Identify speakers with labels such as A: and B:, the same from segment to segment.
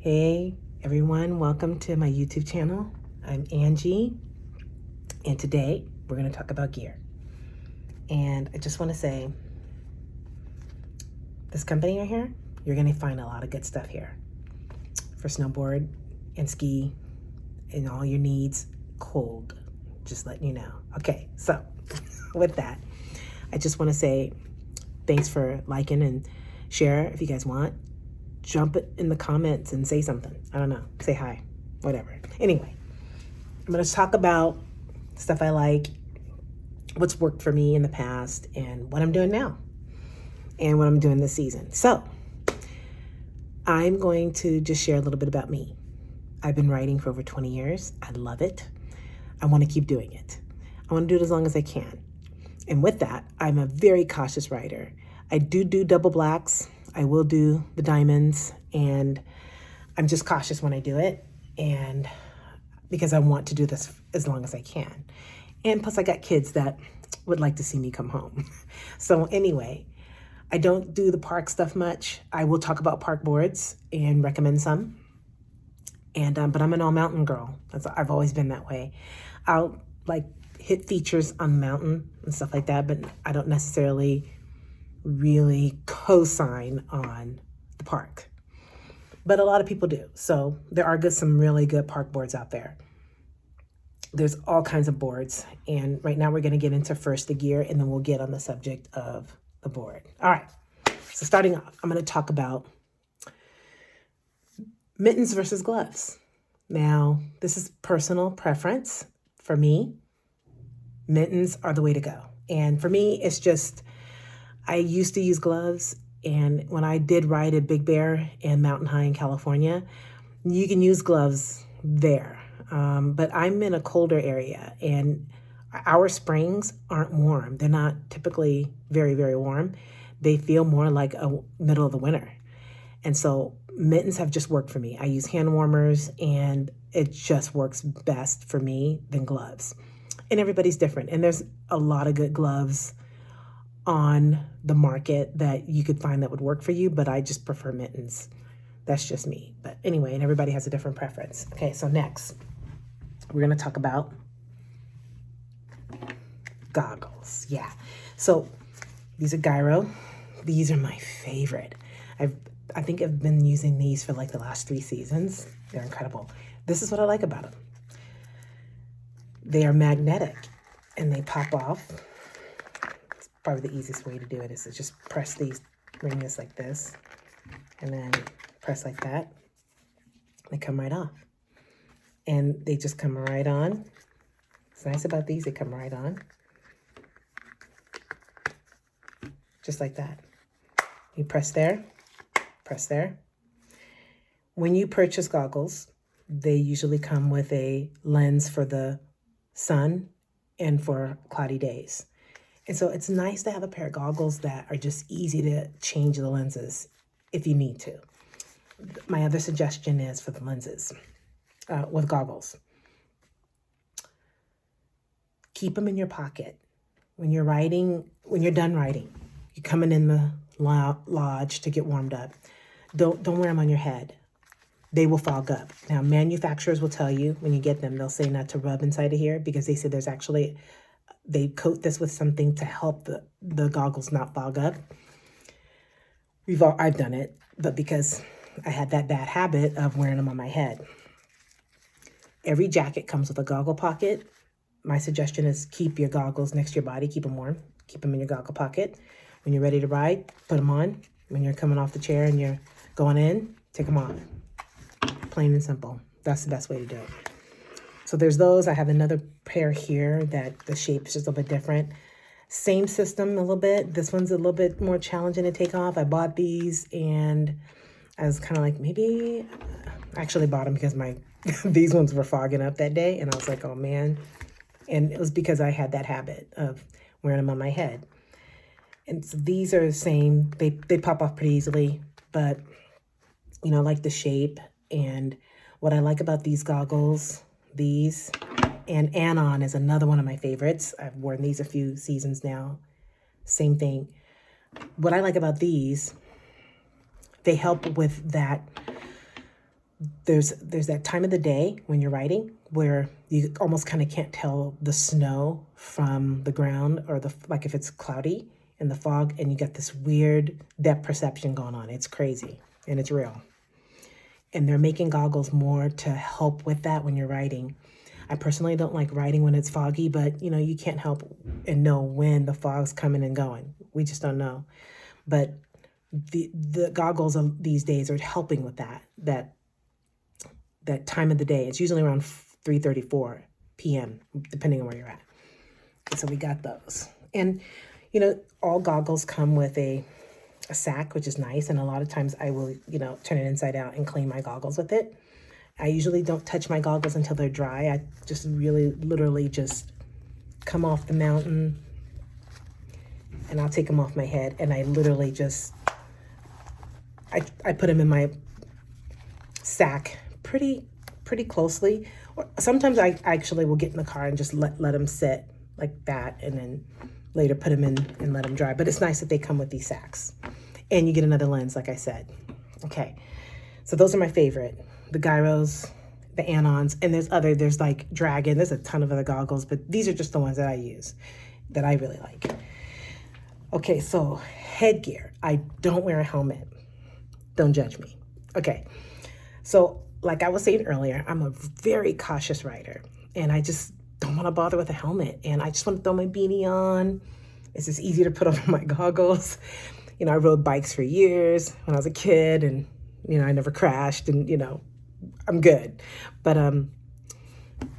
A: Hey everyone, welcome to my YouTube channel. I'm Angie, and today we're going to talk about gear. And I just want to say, this company right here, you're going to find a lot of good stuff here for snowboard and ski and all your needs cold. Just letting you know. Okay, so with that, I just want to say thanks for liking and share if you guys want. Jump it in the comments and say something. I don't know. Say hi. Whatever. Anyway, I'm going to talk about stuff I like, what's worked for me in the past, and what I'm doing now, and what I'm doing this season. So I'm going to just share a little bit about me. I've been writing for over 20 years. I love it. I want to keep doing it. I want to do it as long as I can. And with that, I'm a very cautious writer. I do double blacks. I will do the diamonds, and I'm just cautious when I do it, and because I want to do this as long as I can. And plus I got kids that would like to see me come home. So anyway, I don't do the park stuff much. I will talk about park boards and recommend some. And but I'm an all mountain girl. I've always been that way. I'll like hit features on the mountain and stuff like that, but I don't necessarily really co-sign on the park. But a lot of people do. So there are some really good park boards out there. There's all kinds of boards. And right now we're going to get into first the gear, and then we'll get on the subject of the board. All right. So starting off, I'm going to talk about mittens versus gloves. Now, this is personal preference. For me, mittens are the way to go. And for me, it's just, I used to use gloves, and when I did ride at Big Bear and Mountain High in California, you can use gloves there. But I'm in a colder area, and our springs aren't warm. They're not typically very, very warm. They feel more like a middle of the winter. And so mittens have just worked for me. I use hand warmers, and it just works best for me than gloves. And everybody's different. And there's a lot of good gloves on the market that you could find that would work for you, but I just prefer mittens. That's just me. But anyway, and everybody has a different preference. Okay, so next, we're going to talk about goggles. Yeah. So these are gyro. These are my favorite. I think I've been using these for like the last 3 seasons. They're incredible. This is what I like about them. They are magnetic and they pop off. It's probably the easiest way to do it is to just press these, bring this like this, and then press like that. They come right off. And they just come right on. What's nice about these, they come right on. Just like that. You press there, press there. When you purchase goggles, they usually come with a lens for the sun and for cloudy days. And so it's nice to have a pair of goggles that are just easy to change the lenses if you need to. My other suggestion is for the lenses with goggles. Keep them in your pocket. When you're riding, when you're done riding, you're coming in the lodge to get warmed up. Don't wear them on your head. They will fog up. Now, manufacturers will tell you when you get them, they'll say not to rub inside of here because they say there's actually, they coat this with something to help the goggles not fog up. I've done it, but because I had that bad habit of wearing them on my head. Every jacket comes with a goggle pocket. My suggestion is keep your goggles next to your body, keep them warm, keep them in your goggle pocket. When you're ready to ride, put them on. When you're coming off the chair and you're going in, take them off. Plain and simple. That's the best way to do it. So there's those. I have another pair here that the shape is just a little bit different. Same system a little bit. This one's a little bit more challenging to take off. I bought these and I was kind of like, maybe, I actually bought them because these ones were fogging up that day. And I was like, oh man. And it was because I had that habit of wearing them on my head. And so these are the same. They pop off pretty easily, but you know, I like the shape. And what I like about these goggles, these, and Anon is another one of my favorites. I've worn these a few seasons now. Same thing. What I like about these, they help with that there's that time of the day when you're riding where you almost kind of can't tell the snow from the ground, or like if it's cloudy in the fog, and you get this weird depth perception going on. It's crazy and it's real. And they're making goggles more to help with that when you're riding. I personally don't like riding when it's foggy, but you can't help and know when the fog's coming and going. We just don't know. But the goggles of these days are helping with that time of the day. It's usually around 3:34 p.m., depending on where you're at. So we got those. And, all goggles come with a sack, which is nice. And a lot of times I will, turn it inside out and clean my goggles with it. I usually don't touch my goggles until they're dry. I just really, literally just come off the mountain and I'll take them off my head. And I literally just, I put them in my sack pretty closely. Or sometimes I actually will get in the car and just let them sit like that, and then later put them in and let them dry. But it's nice that they come with these sacks. And you get another lens, like I said. Okay, so those are my favorite. The gyros, the Anons, and there's like Dragon. There's a ton of other goggles, but these are just the ones that I use, that I really like. Okay, so headgear. I don't wear a helmet. Don't judge me. Okay, so like I was saying earlier, I'm a very cautious rider, and I just don't want to bother with a helmet, and I just want to throw my beanie on. It's just easy to put over my goggles. I rode bikes for years when I was a kid, and I never crashed, and I'm good. But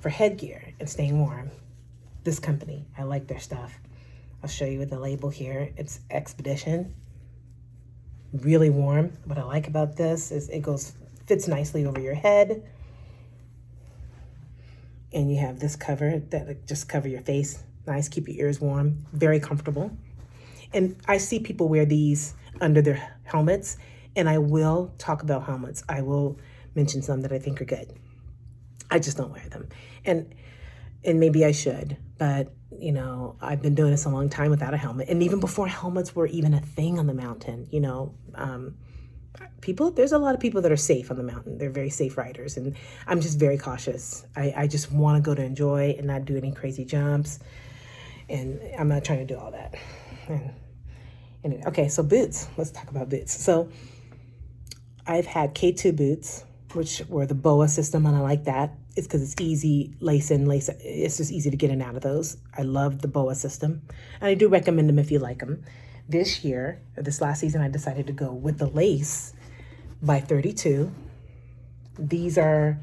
A: for headgear and staying warm, this company, I like their stuff. I'll show you with the label here. It's Expedition. Really warm. What I like about this is it fits nicely over your head. And you have this cover that just cover your face. Nice, keep your ears warm. Very comfortable. And I see people wear these under their helmets, and I will talk about helmets. I will mention some that I think are good. I just don't wear them. And maybe I should, but I've been doing this a long time without a helmet. And even before helmets were even a thing on the mountain, there's a lot of people that are safe on the mountain. They're very safe riders, and I'm just very cautious. I just want to go to enjoy and not do any crazy jumps, and I'm not trying to do all that. And okay, so boots. Let's talk about boots. So I've had K2 boots, which were the BOA system, and I like that. It's because it's easy, lace in, lace out. It's just easy to get in and out of those. I love the BOA system, and I do recommend them if you like them. This last season, I decided to go with the lace by 32. These are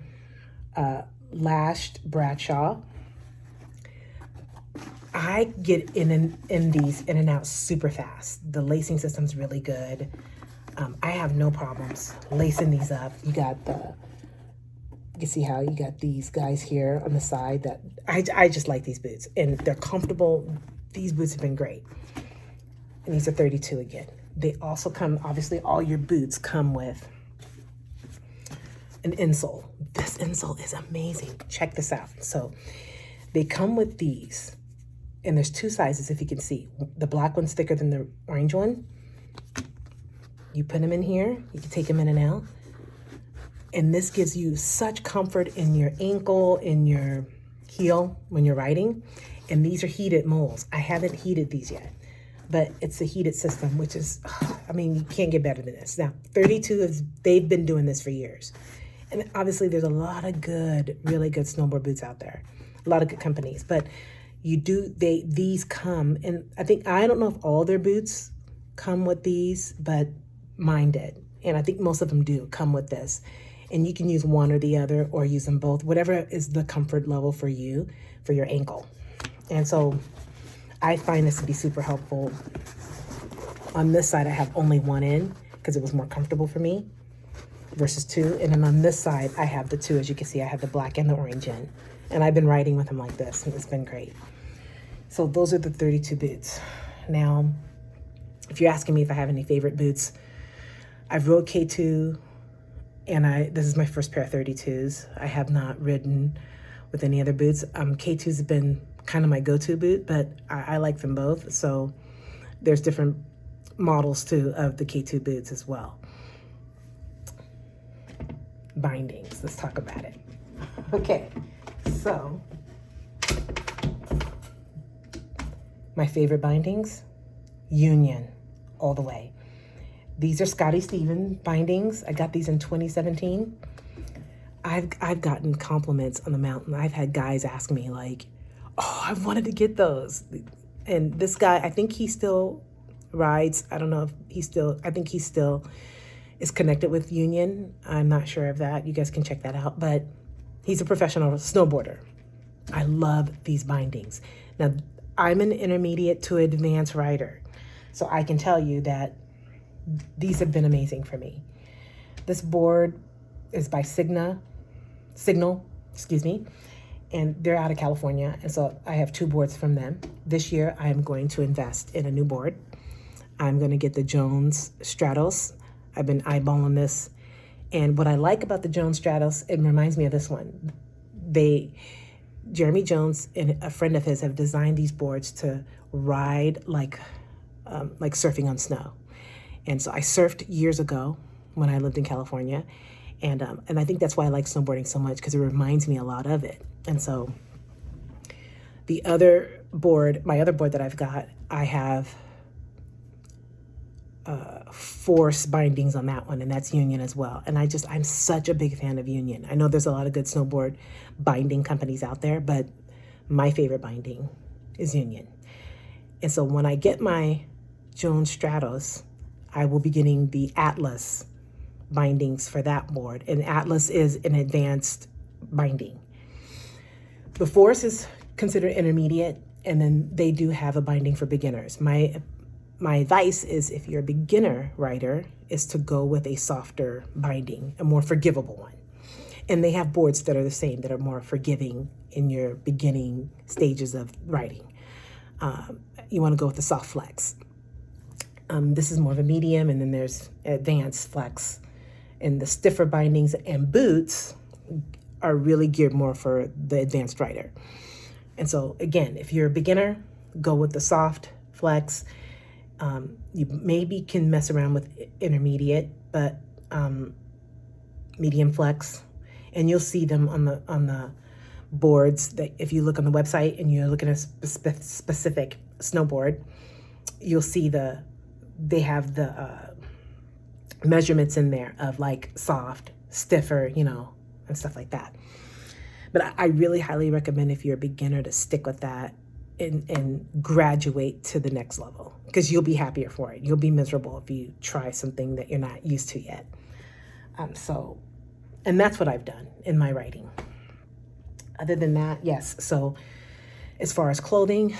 A: lashed Bradshaw. I get in these in and out super fast. The lacing system's really good. I have no problems lacing these up. You can see how you got these guys here on the side. That I just like these boots, and they're comfortable. These boots have been great. And these are 32 again. They also come, obviously all your boots come with an insole. This insole is amazing. Check this out. So they come with these, and there's two sizes, if you can see. The black one's thicker than the orange one. You put them in here, you can take them in and out. And this gives you such comfort in your ankle, in your heel when you're riding. And these are heated moles. I haven't heated these yet, but it's a heated system, which is, you can't get better than this. Now, 32, they've been doing this for years. And obviously there's a lot of really good snowboard boots out there. A lot of good companies, but these come, and I don't know if all their boots come with these, but mine did. And I think most of them do come with this. And you can use one or the other, or use them both, whatever is the comfort level for you, for your ankle. And so I find this to be super helpful. On this side, I have only one in because it was more comfortable for me versus two. And then on this side, I have the two. As you can see, I have the black and the orange in. And I've been riding with them like this, and it's been great. So those are the 32 boots. Now, if you're asking me if I have any favorite boots, I've rode K2, and this is my first pair of 32s. I have not ridden with any other boots. K2's have been kind of my go-to boot, but I like them both. So there's different models too of the K2 boots as well. bindings. Let's talk about it. Okay, so my favorite bindings, Union, all the way. These are Scotty Stevens bindings. I got these in 2017. I've gotten compliments on the mountain. I've had guys ask me like, oh, I wanted to get those. And this guy, I think he still rides. I don't know if I think he still is connected with Union. I'm not sure of that. You guys can check that out. But he's a professional snowboarder. I love these bindings. Now, I'm an intermediate to advanced rider. So I can tell you that these have been amazing for me. This board is by Signal, and they're out of California. And so I have 2 boards from them. This year, I am going to invest in a new board. I'm going to get the Jones Stratos. I've been eyeballing this. And what I like about the Jones Stratos, it reminds me of this one. Jeremy Jones and a friend of his have designed these boards to ride like surfing on snow. And so I surfed years ago when I lived in California. And I think that's why I like snowboarding so much, because it reminds me a lot of it. And so my other board that I've got, I have force bindings on that one, and that's Union as well. And I'm such a big fan of Union. I know there's a lot of good snowboard binding companies out there, but my favorite binding is Union. And so when I get my Jones Stratos, I will be getting the Atlas bindings for that board. And Atlas is an advanced binding. The Force is considered intermediate, and then they do have a binding for beginners. My advice is, if you're a beginner rider, is to go with a softer binding, a more forgivable one. And they have boards that are the same, that are more forgiving in your beginning stages of riding. You want to go with the soft flex. This is more of a medium, and then there's advanced flex. And the stiffer bindings and boots are really geared more for the advanced rider. And so again, if you're a beginner, go with the soft flex. You maybe can mess around with intermediate, but medium flex, and you'll see them on the boards. That if you look on the website and you're looking at a specific snowboard, you'll see they have the measurements in there of like soft, stiffer, and stuff like that. But I really highly recommend, if you're a beginner, to stick with that and graduate to the next level, because you'll be happier for it. You'll be miserable if you try something that you're not used to yet. And that's what I've done in my writing. Other than that, yes. So as far as clothing,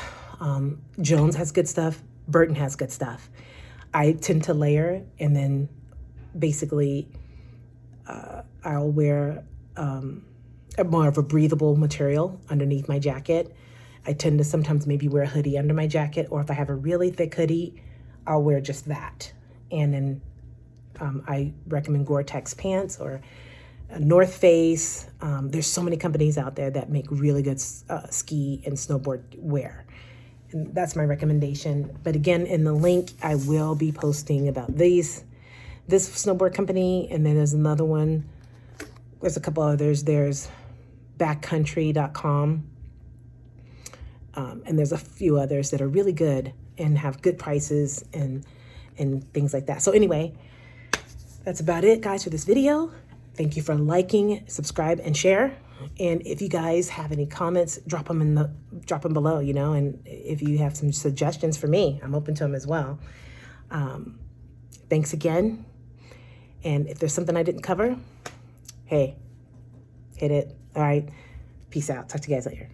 A: Jones has good stuff. Burton has good stuff. I tend to layer, and then basically I'll wear more of a breathable material underneath my jacket. I tend to sometimes maybe wear a hoodie under my jacket, or if I have a really thick hoodie, I'll wear just that. And then I recommend Gore-Tex pants or North Face. There's so many companies out there that make really good ski and snowboard wear. And that's my recommendation. But again, in the link, I will be posting about this snowboard company. And then there's another one. There's a couple others. There's backcountry.com. And there's a few others that are really good and have good prices and things like that. So anyway, that's about it, guys, for this video. Thank you for liking, subscribe, and share. And if you guys have any comments, drop them below, and if you have some suggestions for me, I'm open to them as well. Thanks again. And if there's something I didn't cover, hey, hit it. All right. Peace out. Talk to you guys later.